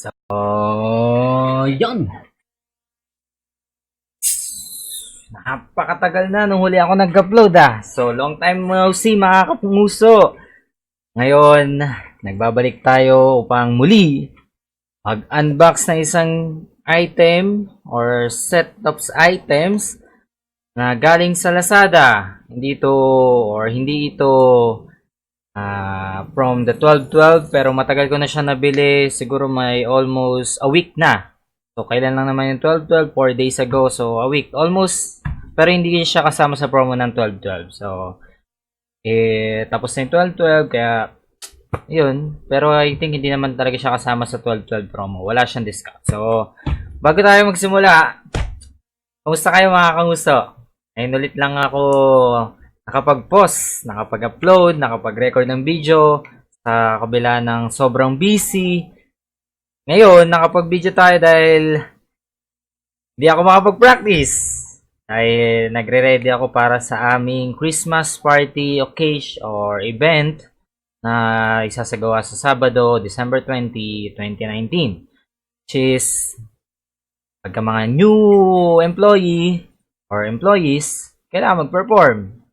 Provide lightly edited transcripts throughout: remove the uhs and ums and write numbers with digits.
So, yun. Napakatagal na nung huli ako nag-upload So, long time no see mga kapunguso. Ngayon, nagbabalik tayo upang muli mag-unbox na isang item or set of items na galing sa Lazada. Hindi ito from the 12/12 pero matagal ko na siya nabili. Siguro may almost a week na. So, kailan lang naman yung 12/12? 4 days ago. So, a week. Almost. Pero hindi siya kasama sa promo ng 12/12. So, tapos na yung 12/12. Kaya, yun. Pero I think hindi naman talaga siya kasama sa 12/12 promo. Wala siyang discount. So, bago tayo magsimula, kamusta kayo mga kamusto? Ayun ulit lang ako nakapag-post, nakapag-upload, nakapag-record ng video sa kabila ng sobrang busy. Ngayon, nakapag-video tayo dahil hindi ako makapag-practice. Dahil nagre-ready ako para sa aming Christmas party occasion or event na isasagawa sa Sabado, December 20, 2019. Which is, pagka mga new employee or employees, kailangan mag-perform.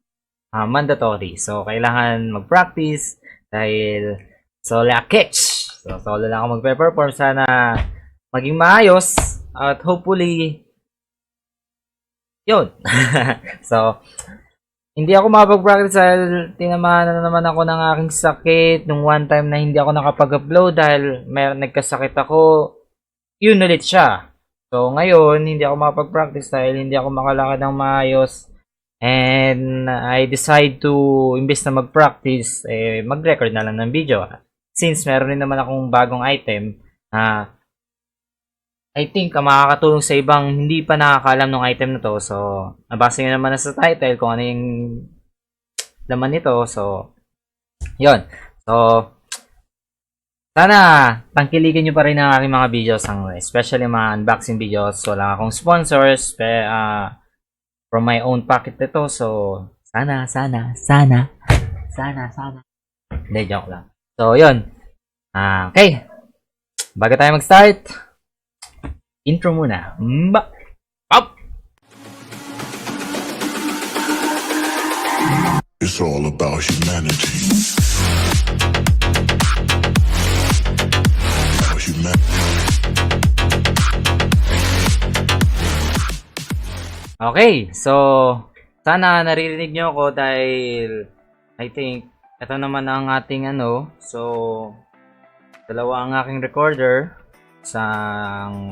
Mandatory. So, kailangan mag-practice dahil solo catch. So, solo lang ako magpe-perform. Sana maging maayos at hopefully yun. So, hindi ako makapag-practice dahil tinamaan na naman ako ng aking sakit nung one time na hindi ako nakapag-upload dahil nagkasakit ako. Yun ulit siya. So, ngayon, hindi ako makapag-practice dahil hindi ako makalakad ng maayos. And I decide to, imbes na mag-practice, mag-record na lang ng video. Since meron rin naman akong bagong item na I think makakatulong sa ibang hindi pa nakakaalam ng item na to. So, nabasa nyo naman na sa title kung ano yung laman nito. So, yun. So, sana tangkilikin nyo pa rin ang aking mga videos, especially mga unboxing videos. So, wala akong sponsors from my own pocket ito. So, sana. Hindi, joke lang. So, yun. Okay. Bago tayo mag-start, intro muna. Up! It's all about humanity. Okay, so sana naririnig nyo ako dahil I think ito naman ang ating so dalawa ang aking recorder sa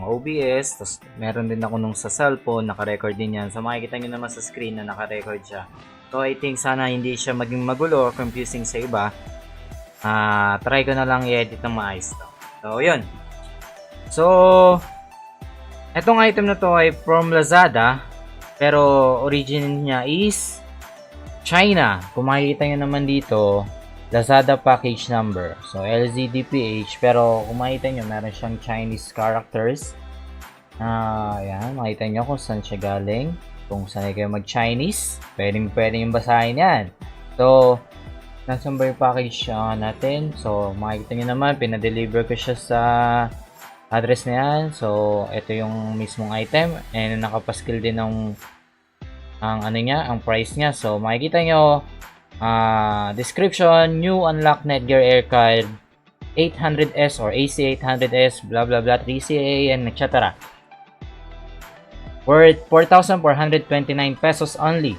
OBS, tapos meron din ako nung sa cellphone, naka-record din yan. So makikita nyo naman sa screen na naka-record siya. So I think sana hindi siya maging magulo or confusing sa iba. Try ko na lang i-edit ng maayos to. So yun. So etong item na to ay from Lazada. Pero origin niya is China. Kung makikita nyo naman dito, Lazada package number. So, LZDPH. Pero kung makikita nyo, meron siyang Chinese characters. Ayan, makikita nyo kung saan siya galing. Kung saan kayo mag-Chinese, pwede yung basahin yan. So, nasan ba yung package natin? So, makikita nyo naman, pinadeliver ko siya sa address na yan. So, ito yung mismong item. And nakapaskil din ang price niya. So, makikita nyo, description, new unlock Netgear Air Card 800S or AC800S, blah blah blah, 3CA, and etc. Worth 4,429 pesos only.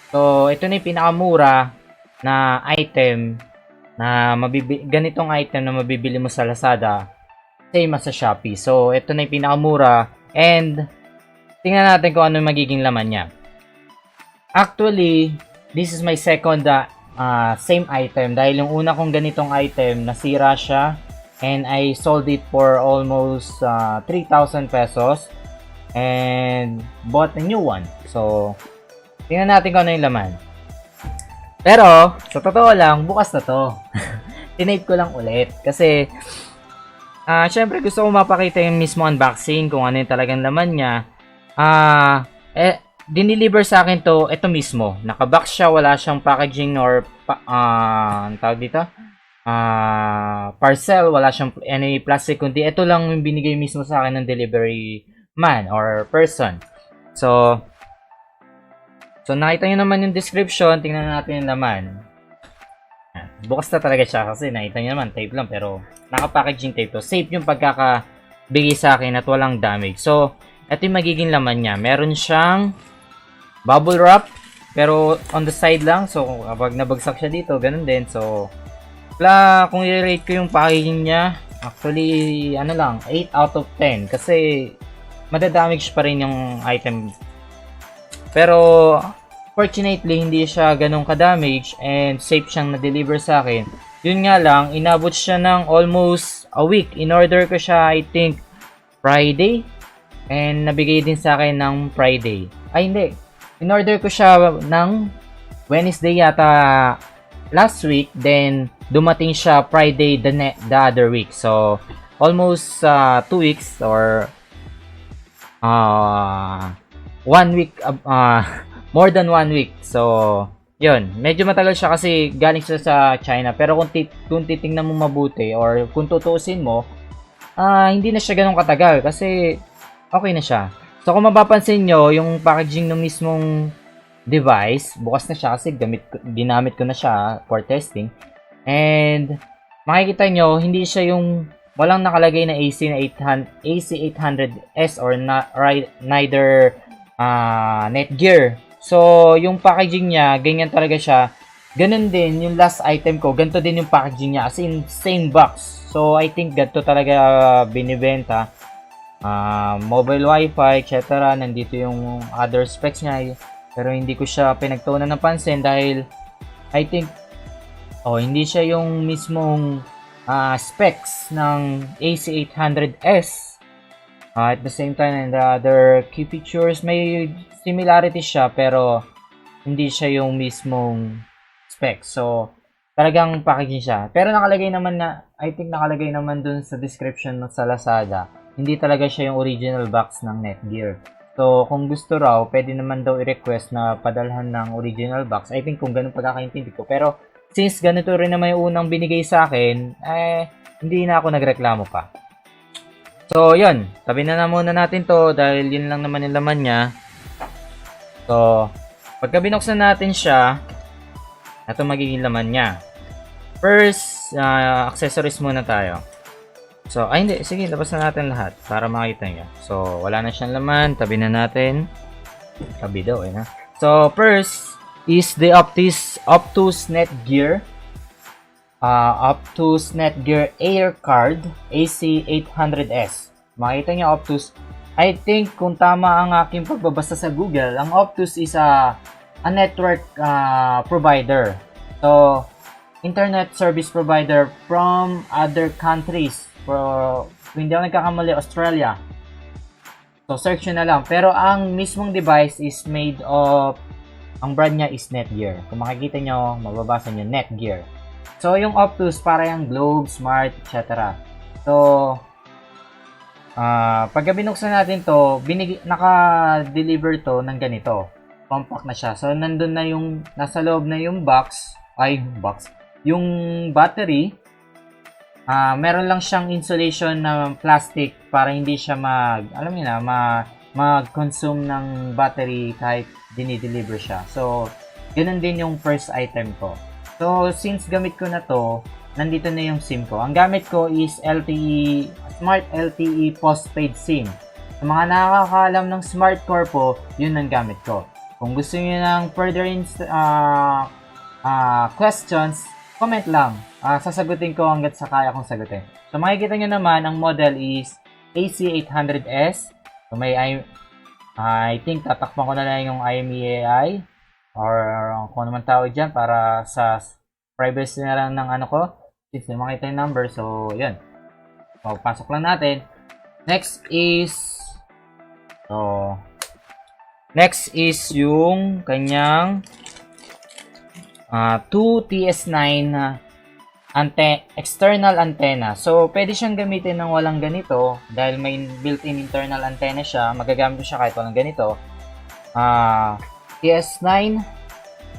So, ito na yung pinakamura na item na ganitong item na mabibili mo sa Lazada. Same as sa Shopee. So, ito na yung pinakamura. And, tingnan natin kung ano yung magiging laman niya. Actually, this is my second same item. Dahil yung una kong ganitong item, nasira siya. And I sold it for almost 3,000 pesos. And bought a new one. So, tingnan natin kung ano yung laman. Pero, sa totoo lang, bukas na to. Tinape ko lang ulit. Kasi, syempre gusto ko mapakita yung mismo unboxing kung ano yung talagang laman niya. Diniliver sa akin to, ito mismo. Nakabox siya, wala siyang packaging or tawag dito? parcel, wala siyang any plastic, kundi ito lang yung binigay mismo sa akin ng delivery man or person. So nakita nyo naman yung description, tingnan natin yung laman. Bukas na talaga siya kasi nakita nyo naman, tape lang, pero naka-packaging tape to. Safe yung pagkakabigay sa akin at walang damage. So, ito yung magiging laman niya. Meron siyang bubble wrap, pero on the side lang. So, kapag nabagsak siya dito, ganun din. So, kung i-rate ko yung packaging niya, actually, 8 out of 10. Kasi, madadamage pa rin yung item. Pero, fortunately, hindi siya ganun ka-damage and safe siyang na-deliver sa akin. Yun nga lang, inabot siya ng almost a week. In-order ko siya, I think, Friday. And nabigay din sa akin ng Friday. Ay, hindi. In-order ko siya ng Wednesday yata last week. Then, dumating siya Friday the other week. So, almost 2 weeks or 1 week, more than 1 week. So, yun. Medyo matagal siya kasi galing siya sa China. Pero kung titingnan mo mabuti or kung tutuusin mo, hindi na siya ganun katagal kasi okay na siya. So, kung mapapansin nyo, yung packaging ng mismong device, bukas na siya kasi ginamit ko na siya for testing. And, makikita nyo, hindi siya yung walang nakalagay na AC800S or neither Netgear. So, yung packaging niya, ganyan talaga siya. Ganun din, yung last item ko, ganito din yung packaging niya. As in, same box. So, I think ganito talaga binibenta. Mobile wifi, etc. Nandito yung other specs niya. Pero hindi ko siya pinagtuunan ng pansin dahil I think, hindi siya yung mismong specs ng AC800S. At the same time, and the other key features, may similarity siya pero hindi siya yung mismong specs. So, talagang packaging siya. Pero nakalagay naman I think nakalagay naman dun sa description sa Lazada, hindi talaga siya yung original box ng Netgear. So, kung gusto raw, pwede naman daw i-request na padalhan ng original box. I think kung ganun pagkakaintindi ko. Pero, since ganito rin naman yung unang binigay sa akin, hindi na ako nagreklamo pa. So, yun. Tabi na muna natin to dahil yun lang naman yung laman niya. So, pagka binuksan natin siya, ito magiging laman niya. First, accessories muna tayo. So, hindi. Sige, labas na natin lahat para makita nyo. So, wala na siyang laman. Tabi na natin. Tabi daw, na. So, first is the Optus Netgear. Optus Netgear Air Card AC800S. Makita niyo Optus. I think kung tama ang aking pagbabasa sa Google, ang Optus is a network provider. So, internet service provider from other countries. Kung hindi ako nagkakamali, Australia. So, search nyo na lang. Pero ang mismong device is made of, ang brand niya is Netgear. Kung makikita nyo, mababasa nyo, Netgear. So, yung Optus, para yung Globe, Smart, etc. So, pagka binuksan natin to, naka-deliver to ng ganito. Compact na siya. So, nandun na yung, nasa loob na yung yung battery. Meron lang siyang insulation na plastic para hindi siya mag-consume ng battery kahit dinideliver siya. So, ganun din yung first item ko. So, since gamit ko na to, nandito na yung SIM ko. Ang gamit ko is LTE, Smart LTE postpaid SIM. Sa mga nakakaalam ng Smart Corpo, yun ang gamit ko. Kung gusto niyo ng further questions, comment lang. Sasagutin ko hanggat sa kaya kong sagutin. So, makikita nyo naman, ang model is AC800S. So, I think tatakpan ko na lang yung IMEI or kung ano man tawag dyan para sa privacy na lang ng ano ko. Since makita yung number, so, yun. So, pasok lang natin. Next is yung kanyang 2 TS9 external antenna. So, pwede siyang gamitin ng walang ganito dahil may built-in internal antenna siya. Magagamit siya kahit walang ganito. TS9.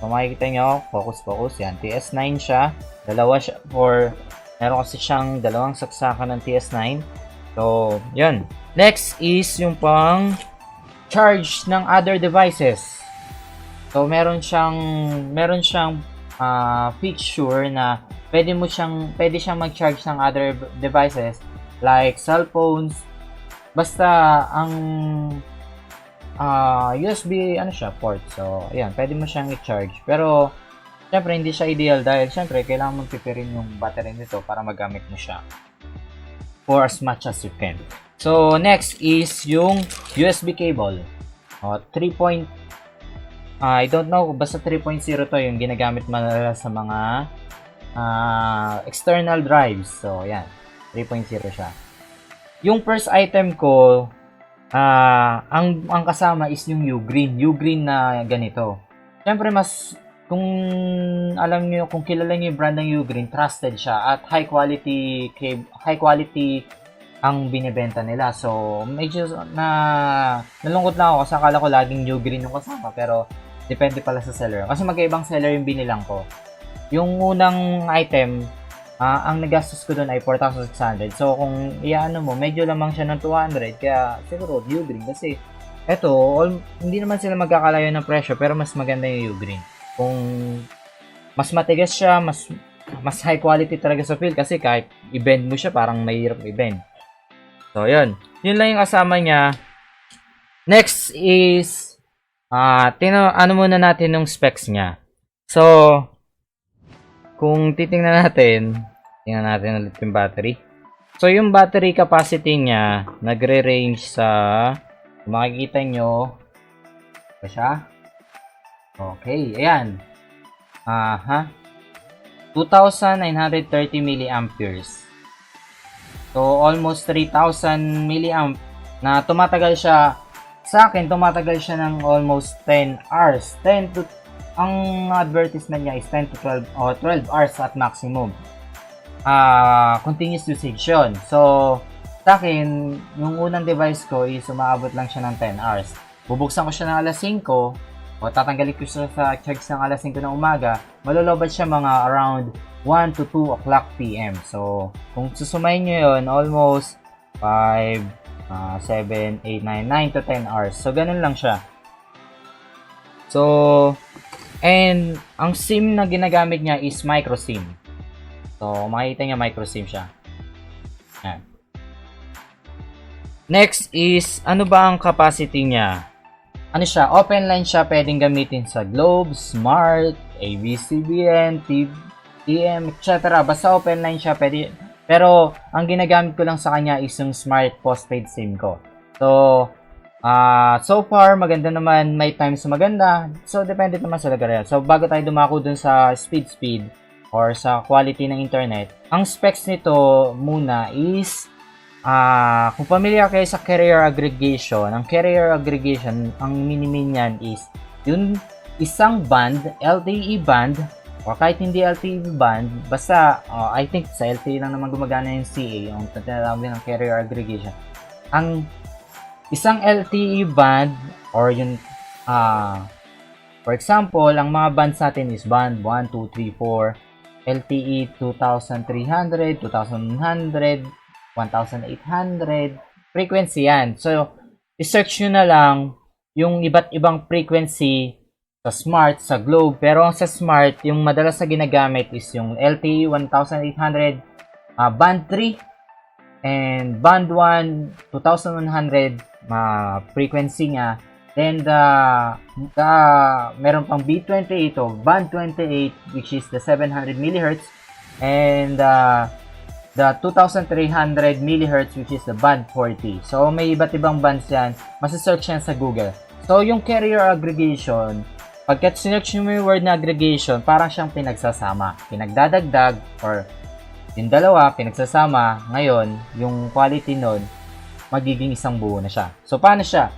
Kung makikita nyo, focus. Yan, TS9 siya. Dalawa siya for Meron kasi siyang dalawang saksakan ng TS9. So, yun. Next is yung pang charge ng other devices. So, meron siyang feature na pwede siyang mag-charge ng other devices like cellphones. Basta ang USB port. So, ayan, pwede mo siyang i-charge. Pero syempre hindi siya ideal dahil syempre kailangan mong pipirin yung battery nito para magamit mo siya for as much as you can. So, next is yung USB cable. I don't know, basta 3.0 to yung ginagamit madalas sa mga external drives. So, yan. 3.0 siya. Yung first item ko, ang kasama is yung Ugreen. Ugreen na ganito. Siyempre, kung kung kilala niyo yung brand ng Ugreen, trusted siya at high quality ang binibenta nila. So, medyo nalungkot lang ako kasi akala ko laging Ugreen yung kasama, pero depende pala sa seller. Kasi magkaibang seller yung binilang ko. Yung unang item, ang nagastos ko doon ay 4,600. So, kung iyaano mo, medyo lamang siya ng 200. Kaya, siguro, Ugreen. Kasi, hindi naman sila magkakalayo ng presyo, pero mas maganda yung Ugreen. Kung mas matigas siya, mas high quality talaga sa feel. Kasi kahit i-bend mo siya, parang mahirap i-bend. So, yun. Yun lang yung kasama niya. Next is, muna natin yung specs niya. So, kung tingnan natin ulit yung battery. So, yung battery capacity niya, nagre-range sa, kung makikita nyo, ba siya? Okay, ayan. 2,930 milliamperes. So, almost 3,000 milliamp na tumatagal siya. Sa akin, tumatagal siya ng almost 10 hours. Ang advertisement niya is 10 to 12 o 12 hours at maximum. Continuous usage yun. So, sa akin, yung unang device ko is umaabot lang siya ng 10 hours. Bubuksan ko siya ng alas 5 o tatanggalin ko siya sa charge ng alas 5 ng umaga. Malulobad siya mga around 1 to 2 o'clock PM. So, kung susumayin nyo yun, almost 5, 7, 8, 9 to 10 hours. So, ganun lang siya. So, and ang SIM na ginagamit niya is micro SIM. So, makikita niya micro SIM siya. Yan. Next is, ano ba ang capacity niya? Ano siya? Open line siya. Pwedeng gamitin sa Globe, Smart, ABS-CBN, TM, etc. Basta open line siya. Pwede. Pero, ang ginagamit ko lang sa kanya is yung Smart Postpaid SIM ko. So, so far, maganda naman. May times maganda. So, depende naman sa lugar yan. So, bago tayo dumako dun sa speed or sa quality ng internet, ang specs nito muna is, kung familiar kayo sa carrier aggregation, ang minimin yan is, yung isang band, LTE band, o kahit hindi LTE band, basta, I think sa LTE lang naman gumagana yung CA, yung tinatawag din ng carrier aggregation. Ang isang LTE band, or yung, for example, ang mga bands natin is band 1, 2, 3, 4, LTE 2300, 2100, 1800, frequency yan. So, i-search nyo na lang yung iba't ibang frequency sa Smart, sa Globe. Pero sa Smart, yung madalas na ginagamit is yung LTE 1800, Band 3, and Band 1, 2100, frequency niya. Then, meron pang B28 o Band 28, which is the 700 MHz, and the 2300 MHz, which is the Band 40. So, may iba't ibang bands yan. Masa-search yan sa Google. So, yung carrier aggregation, pagkat sinearch mo yung word na aggregation, parang siyang pinagsasama. Pinagdadagdag, or yung dalawa, pinagsasama. Ngayon, yung quality nun, magiging isang buo na siya. So, paano siya?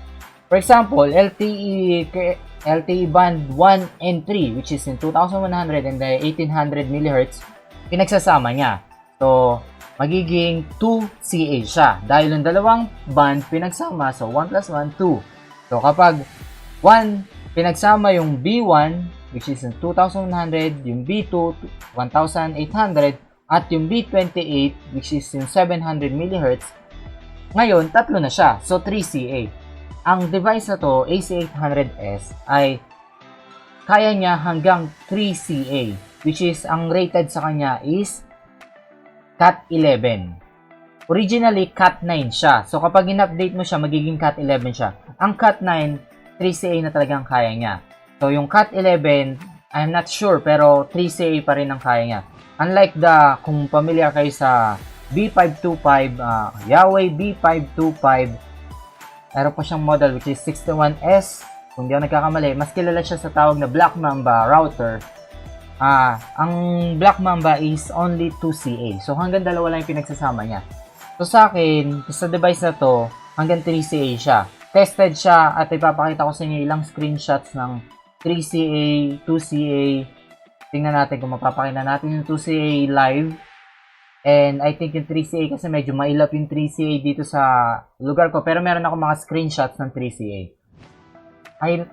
For example, LTE band 1 and 3, which is in 2100 and 1800 MHz, pinagsasama niya. So, magiging 2 CA siya. Dahil yung dalawang band pinagsama, so 1 plus 1, 2. So, kapag 1 pinagsama yung B1, which is 2,100, yung B2, 1,800, At yung B28, which is yung 700 MHz, ngayon, tatlo na siya. So, 3CA. Ang device na to, AC800S, ay kaya niya hanggang 3CA, which is, ang rated sa kanya is Cat 11. Originally, Cat 9 siya. So, kapag in-update mo siya, magiging Cat 11 siya. Ang Cat 9, 3CA na talagang kaya niya. So, yung Cat 11, I'm not sure, pero 3CA pa rin ang kaya niya. Unlike kung familiar kayo sa B525, Huawei B525, meron pa siyang model which is 61S. Kung di ako nagkakamali, mas kilala siya sa tawag na Black Mamba router. Ang Black Mamba is only 2CA. So, hanggang dalawa lang yung pinagsasama niya. So, sa akin, sa device na to, hanggang 3CA siya. Tested siya at ipapakita ko sa inyo ilang screenshots ng 3CA, 2CA. Tingnan natin kung mapapakita natin yung 2CA live. And I think yung 3CA kasi medyo mailap yung 3CA dito sa lugar ko. Pero meron ako mga screenshots ng 3CA.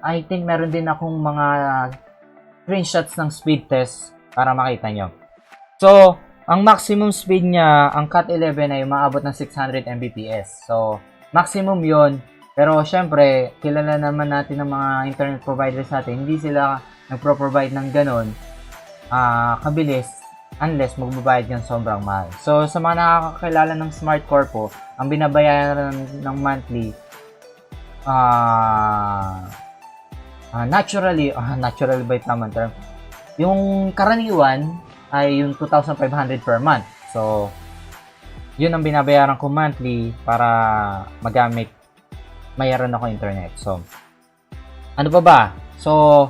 I think meron din akong mga screenshots ng speed test para makita nyo. So, ang maximum speed niya, ang Cat 11 ay umaabot ng 600 Mbps. So, maximum yon. Pero syempre, kilala naman natin ng mga internet providers natin, hindi sila nagpro-provide ng ganon kabilis unless magbabayad yan sobrang mahal. So, sa mga nakakakilala ng Smart Corpo, ang binabayaran ng monthly, naturally ba yung tamang term? Yung karaniwan ay yung 2,500 per month. So, yun ang binabayaran ko monthly para magamit, mayroon ako internet. So, ano pa ba? So,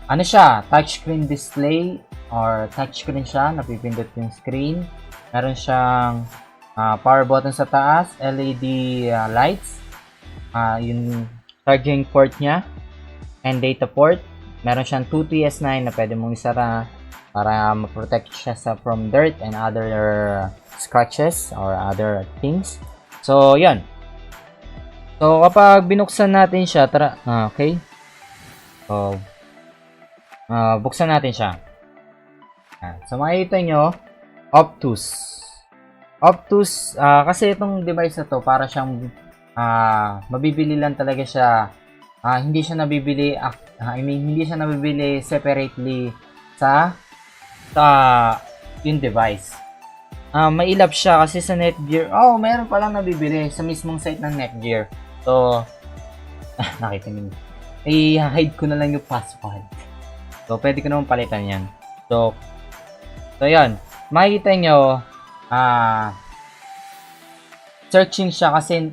ano siya? Touchscreen display or touchscreen siya, napipindot yung screen. Meron siyang power button sa taas, LED lights, yung charging port niya, and data port. Meron siyang 2TS9 na pwede mong isara para ma-protect siya from dirt and other scratches or other things. So, yun. So, kapag binuksan natin siya, okay. So, buksan natin siya. So, makikita nyo, Optus. Optus, kasi itong device na to, para siyang, mabibili lang talaga siya. Hindi siya nabibili, hindi siya nabibili separately sa yung device. Mailap siya kasi sa Netgear. Oh, meron palang nabibili sa mismong site ng Netgear. So, nakita nyo. I-hide ko na lang yung password. So, pwede ko naman palitan yan. So, yan. Makikita nyo, searching siya kasi,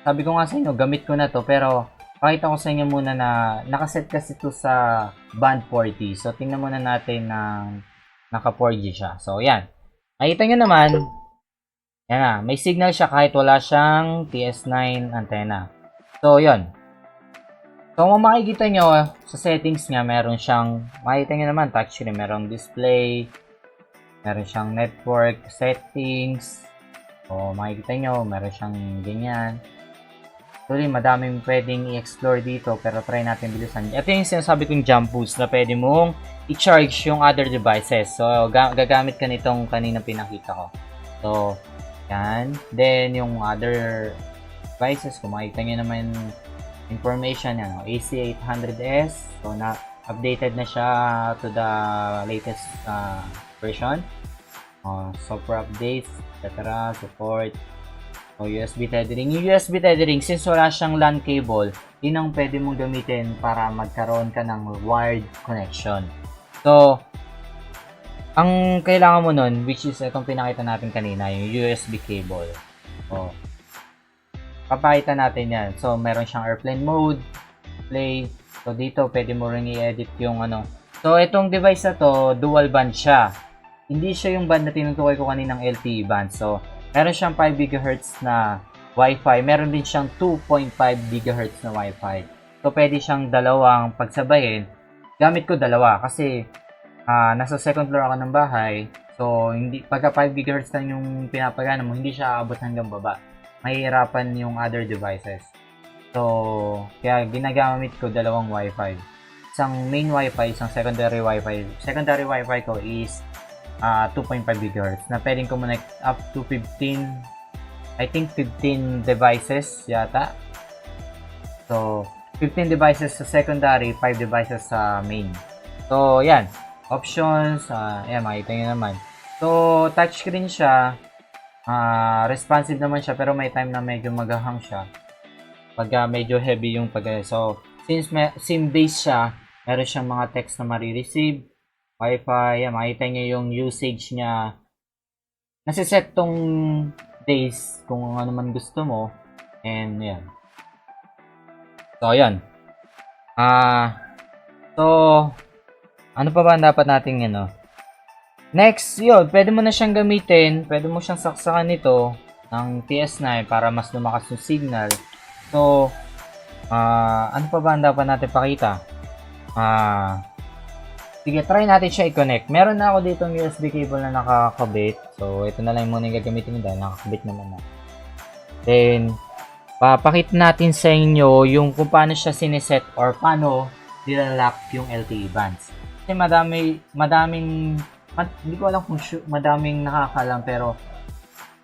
sabi ko nga sa inyo, gamit ko na to. Pero, pakita ko sa inyo muna na nakaset kasi to sa band 40. So, tingnan muna natin na naka 4G siya. So, yan. Makikita nyo naman, yan na, may signal siya kahit wala siyang TS9 antenna. So, yon. So, kung makikita nyo, sa settings nga, meron siyang, makikita nyo naman, touchscreen, merong display, meron siyang network settings. So, makikita nyo, meron siyang ganyan. Actually, madaming pwedeng i-explore dito, pero try natin bilisan. Ito yung sinasabi kong jump boost na pwede mong i-charge yung other devices. So, gagamit ka nitong kanina pinakita ko. So, yan. Then, yung other devices, kung makikita nyo naman information, yan, AC800S. So, updated na siya to the latest version. Software updates, etc. Support. O USB tethering. Yung USB tethering, since wala siyang LAN cable, yun ang pwede mong gamitin para magkaroon ka ng wired connection. So, ang kailangan mo nun, which is itong pinakita natin kanina, yung USB cable. So, papakita natin yan. So, meron siyang airplane mode, play. So, dito, pwede mo rin i-edit yung ano. So, itong device na to, dual band siya. Hindi siya yung band na tinutukoy ko kaninang LTE band. So, meron siyang 5 GHz na Wi-Fi. Meron din siyang 2.5 GHz na Wi-Fi. So, pwede siyang dalawang pagsabayin. Gamit ko dalawa kasi nasa second floor ako ng bahay. So, pagka 5 GHz lang yung pinapagana mo, hindi siya aabot hanggang baba. Mahihirapan yung other devices. So, kaya ginagamit ko dalawang Wi-Fi. Isang main Wi-Fi, isang secondary Wi-Fi. Secondary Wi-Fi ko is 2.5 GHz na pwedeng connect up to 15, I think 15 devices yata. So, 15 devices sa secondary, 5 devices sa main. So, yan. Options, yan, makita nyo naman. So, touchscreen siya. Responsive naman siya, pero may time na medyo maghahang siya. Pag medyo heavy yung So, since SIM-based siya, meron siyang mga text na marireceive, Wi-Fi, yan, makita nyo yung usage niya. Nasiset tong days kung ano man gusto mo. And, yan. So, yan. So, ano pa ba ang dapat nating Next, yun, pwede mo na siyang gamitin, pwede mo siyang saksakan nito ng PS9 para mas lumakas yung signal. So, ano pa ba ang dapat natin pakita? Sige, try natin siya i-connect. Meron na ako dito ng USB cable na nakakabit. So, ito na lang muna yung gagamitin nyo dahil nakakabit naman na. Then, papakita natin sa inyo yung kung paano siya sineset or paano nilalock yung LTE bands. Kasi hindi ko alam kung madaming nakakalam pero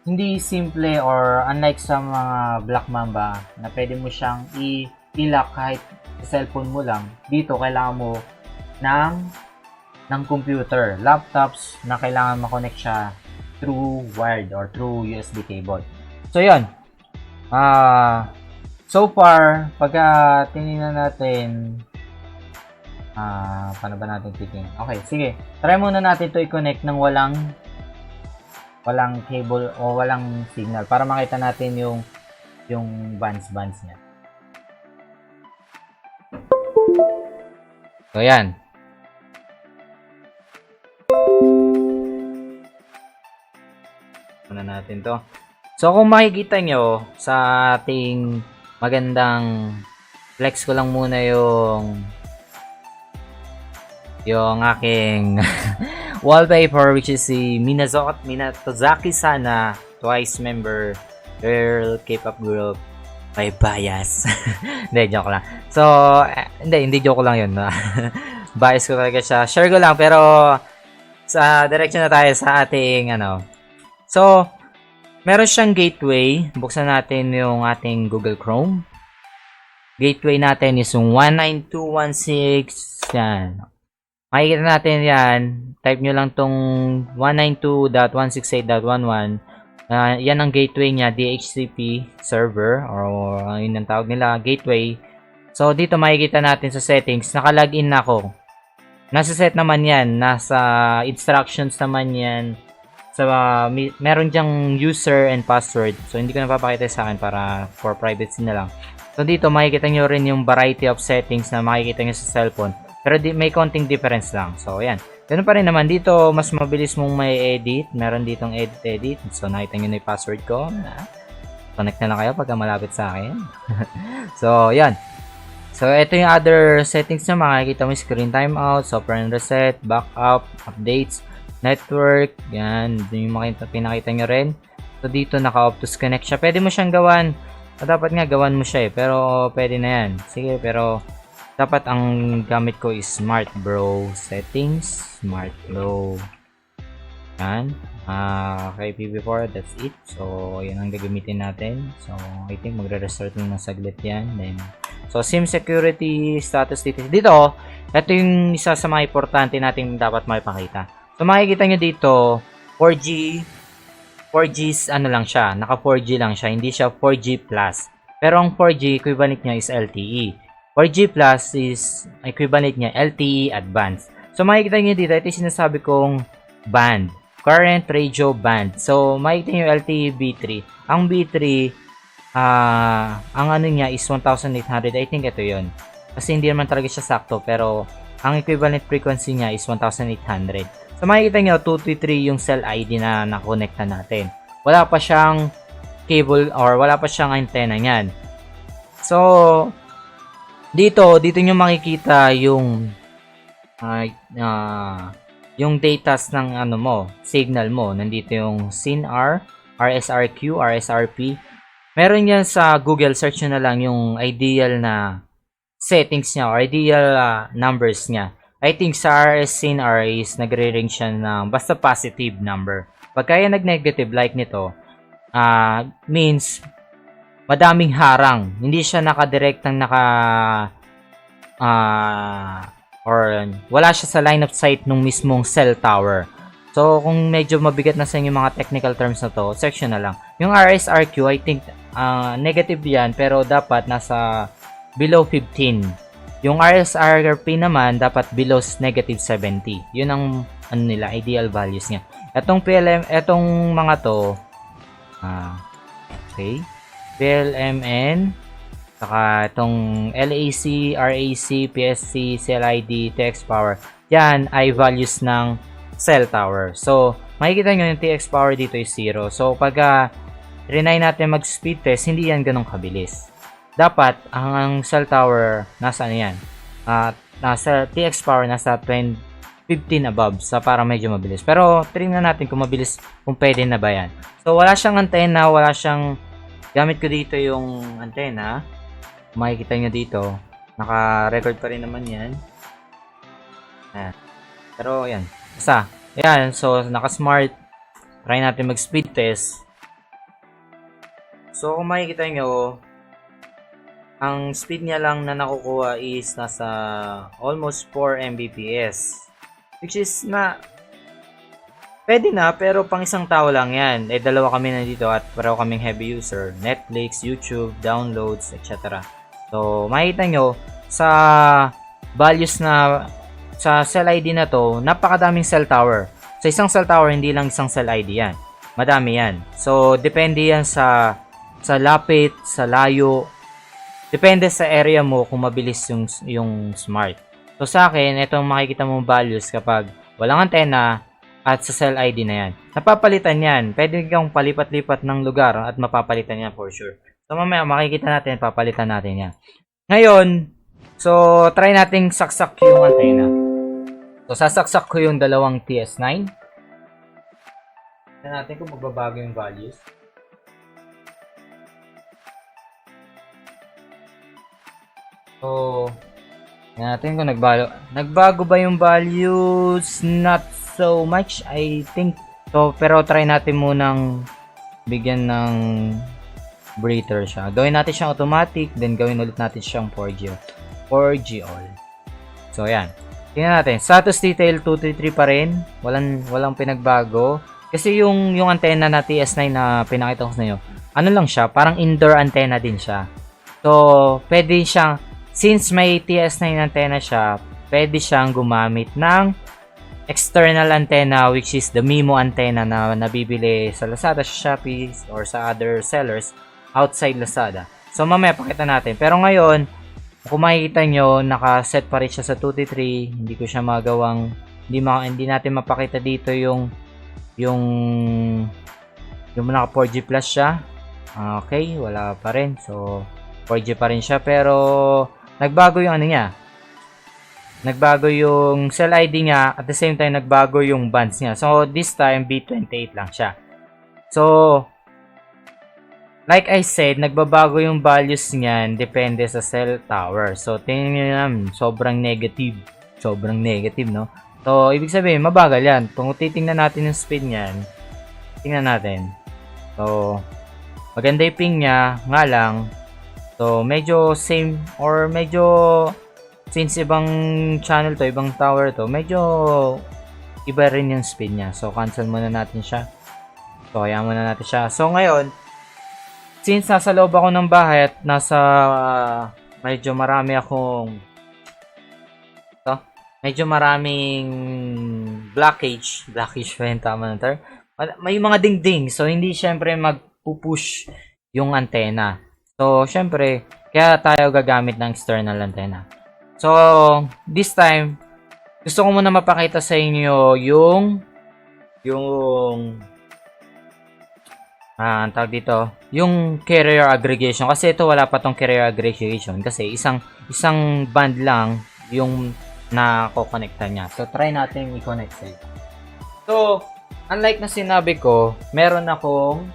hindi simple or unlike sa mga Black Mamba na pwede mo siyang i-lock kahit sa cellphone mo lang. Dito kailangan mo ng computer, laptops na kailangan ma-connect siya through wired or through USB cable. So yun. So far, pagka tinignan natin paano ba natin titingnan? Okay, sige. Try muna natin to i-connect ng walang cable o walang signal para makita natin yung bands niya. So, yan. Muna natin to. So, kung makikita nyo sa ating magandang flex ko lang muna yung aking wallpaper, which is si Minatozaki Sana, Twice member, girl K-pop group, may bias. Hindi, joke lang. So, hindi joke lang yun. Bias ko talaga siya. Share ko lang, pero sa direction na tayo sa ating So, meron siyang gateway. Buksan natin yung ating Google Chrome. Gateway natin is yung 192.168. Yan. Makikita natin yan. Type nyo lang tong 192.168.11. Yan ang gateway niya, DHCP server or yun ang tawag nila, gateway. So, dito makikita natin sa settings, naka-login na ako. Nasa set naman yan, nasa instructions naman yan. So, meron dyang user and password. So, hindi ko na papakita sa akin para for privacy na lang. So, dito makikita nyo rin yung variety of settings na makikita nyo sa cellphone. Pero may konting difference lang. So, ayan. Ganun pa rin naman. Dito, mas mabilis mong may edit. Meron ditong edit. So, nakita nyo na yung password ko. Connect na lang kayo pagka malapit sa akin. So, ayan. So, ito yung other settings na makikita mo. Screen timeout, software and reset, backup, updates, network. Yan. Yung pinakita nyo rin. So, dito naka-Optus Connect siya. Pwede mo siyang gawan. Dapat nga gawan mo siya pero pwede na yan. Sige, pero dapat ang gamit ko is Smart Bro settings. Smart Bro. Yan. Kay PB4, that's it. So, yun ang gagamitin natin. So, I think magre-restart ng saglit yan. Then, so, SIM security status dito. Dito, ito yung isa sa mga importante natin dapat maipakita. So, makikita nyo dito, 4G's ano lang siya. Naka 4G lang siya. Hindi siya 4G+. Pero ang 4G equivalent niya is LTE. 4G Plus is equivalent niya LTE Advanced. So, makikita nyo dito, ito yung sinasabi kong band. Current Radio Band. So, makikita nyo LTE B3. Ang B3, ang ano niya is 1,800. I think ito yon. Kasi hindi naman talaga siya sakto. Pero, ang equivalent frequency niya is 1,800. So, makikita nyo, 233 yung cell ID na nakonekta natin. Wala pa siyang cable or wala pa siyang antenna niyan. So, dito nyo makikita yung datas ng ano mo, signal mo. Nandito yung SINR, RSRQ, RSRP. Meron yan sa Google, search nyo na lang yung ideal na settings niya or ideal numbers niya. I think sa RS and RAs, nagre-ring siya ng basta positive number. Pagka yan nag-negative like nito, means madaming harang. Hindi siya nakadirektang or wala siya sa line of sight nung mismong cell tower. So, kung medyo mabigat na sa inyo mga technical terms na to, section na lang. Yung RSRQ, I think, negative yan, pero dapat nasa below 15. Yung RSRP naman, dapat below negative 70. Yun ang, nila, ideal values niya. Etong PLM, etong mga to, okay, PLMN, saka itong LAC, RAC, PSC, CLID, TX power, yan ay values ng cell tower. So, makikita nyo yung TX power dito is 0. So, pag trinay natin mag-speed test, hindi yan ganun kabilis. Dapat, ang cell tower, nasa ano yan? Nasa TX power, nasa 15 above, sa para medyo mabilis. Pero, tingnan natin kung mabilis, kung pwede na ba yan. So, wala siyang antenna, wala siyang, gamit ko dito yung antenna. Makikita nyo dito, naka-record pa rin naman yan. Pero, yan. Basta, yan. So, naka-smart. Try natin mag-speed test. So, kung makikita nyo, ang speed niya lang na nakukuha is nasa almost 4 Mbps. Which is pwede na, pero pang isang tao lang yan. Dalawa kami nandito at pareho kaming heavy user. Netflix, YouTube, downloads, etc. So, makikita nyo, sa values na, sa cell ID na to, napakadaming cell tower. Sa isang cell tower, hindi lang isang cell ID yan. Madami yan. So, depende yan sa lapit, sa layo. Depende sa area mo kung mabilis yung smart. So, sa akin, itong makikita mong values kapag walang antenna at sa cell ID na yan. Napapalitan yan. Pwede kang palipat-lipat ng lugar at mapapalitan yan for sure. So, mamaya makikita natin, papalitan natin yan. Ngayon, so, try nating saksak yung antenna. So, sasaksak ko yung dalawang TS9. Tignan natin kung magbabago yung values. So, tignan natin kung nagbago ba yung values. Not so much, I think. So, pero try natin munang bigyan ng breather siya. Gawin natin siyang automatic, then gawin ulit natin siyang 4G all. So, yan. Tingnan natin. Status detail 233 pa rin. Walang pinagbago. Kasi yung antenna na TS9 na pinakita ko sa inyo, ano lang siya, parang indoor antenna din siya. So, pwede siyang, since may TS9 antenna siya, pwede siyang gumamit ng external antenna, which is the MIMO antenna na nabibili sa Lazada, sa Shopee, or sa other sellers outside Lazada. So, mamaya pakita natin. Pero ngayon, kung makikita nyo, nakaset pa rin siya sa 233. Hindi ko siya magawang, hindi natin mapakita dito yung naka 4G plus siya. Okay, wala pa rin. So, 4G pa rin siya. Pero, nagbago yung ano niya. Nagbago yung cell ID niya. At the same time, nagbago yung bands niya. So, this time, B28 lang siya. So, like I said, nagbabago yung values niyan. Depende sa cell tower. So, tingnan nyo naman. Sobrang negative. Sobrang negative, no? So, ibig sabihin, mabagal yan. Kung titingnan natin yung speed niyan, tingnan natin. So, maganda yung ping niya. Nga lang, so, medyo same or medyo since ibang channel to, ibang tower to, medyo iba rin yung speed niya. So, cancel muna natin siya. So, kaya muna natin siya. So, ngayon, since nasa loob ako ng bahay at nasa medyo maraming blockage pa yung tama ng term. May mga ding-ding. So, hindi syempre magpupush yung antenna. So, syempre, kaya tayo gagamit ng external antenna. So, this time, gusto ko muna mapakita sa inyo ang tawag dito, yung carrier aggregation. Kasi ito, wala pa tong carrier aggregation. Kasi isang band lang yung na-connectan niya. So, try natin i-connect sa ito. So, unlike na sinabi ko, meron akong